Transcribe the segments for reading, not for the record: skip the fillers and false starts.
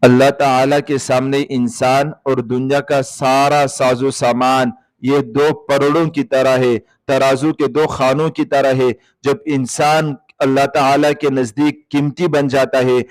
اللہ تعالیٰ کے سامنے انسان اور دنیا کا سارا ساز و سامان یہ دو پرڑوں کی طرح ہے، ترازو کے دو خانوں کی طرح ہے۔ جب انسان اللہ تعالیٰ کے نزدیک قیمتی بن جاتا ہے،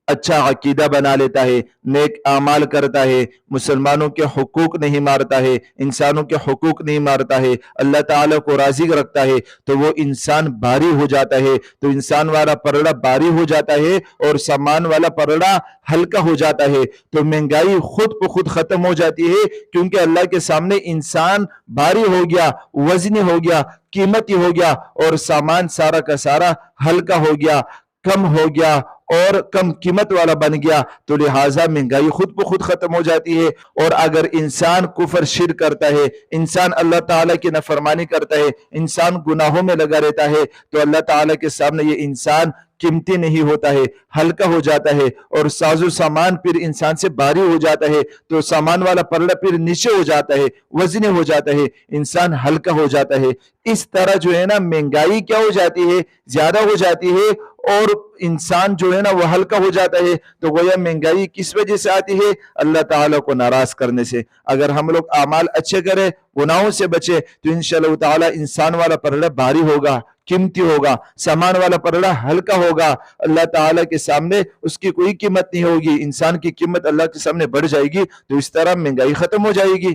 اچھا عقیدہ بنا لیتا ہے، نیک اعمال کرتا ہے، مسلمانوں کے حقوق نہیں مارتا ہے، انسانوں کے حقوق نہیں مارتا ہے، اللہ تعالیٰ کو راضی رکھتا ہے، تو وہ انسان بھاری ہو جاتا ہے، تو انسان والا پرڑا بھاری ہو جاتا ہے اور سامان والا پرڑا ہلکا ہو جاتا ہے، تو مہنگائی خود بخود ختم ہو جاتی ہے، کیونکہ اللہ کے سامنے انسان بھاری ہو گیا، وزنی ہو گیا، قیمتی ہو گیا، اور سامان سارا کا سارا ہلکا ہو گیا، کم ہو گیا اور کم قیمت والا بن گیا، تو لہٰذا مہنگائی خود بخود ختم ہو جاتی ہے۔ اور اگر انسان کفر شرک کرتا ہے، انسان اللہ تعالیٰ کی نافرمانی کرتا ہے، انسان گناہوں میں لگا رہتا ہے، تو اللہ تعالیٰ کے سامنے یہ انسان قیمتی نہیں ہوتا ہے، ہلکا ہو جاتا ہے، اور ساز و سامان پھر انسان سے بھاری ہو جاتا ہے، تو سامان والا پلڑا پھر نیچے ہو جاتا ہے، وزنی ہو جاتا ہے، انسان ہلکا ہو جاتا ہے۔ اس طرح جو ہے نا مہنگائی کیا ہو جاتی ہے، زیادہ ہو جاتی ہے، اور انسان جو ہے نا وہ ہلکا ہو جاتا ہے۔ تو گویا مہنگائی کس وجہ سے آتی ہے؟ اللہ تعالیٰ کو ناراض کرنے سے۔ اگر ہم لوگ اعمال اچھے کریں، گناہوں سے بچے، تو انشاءاللہ تعالیٰ انسان والا پلڑا بھاری ہوگا، قیمتی ہوگا، سامان والا پلڑا ہلکا ہوگا، اللہ تعالیٰ کے سامنے اس کی کوئی قیمت نہیں ہوگی، انسان کی قیمت اللہ کے سامنے بڑھ جائے گی، تو اس طرح مہنگائی ختم ہو جائے گی۔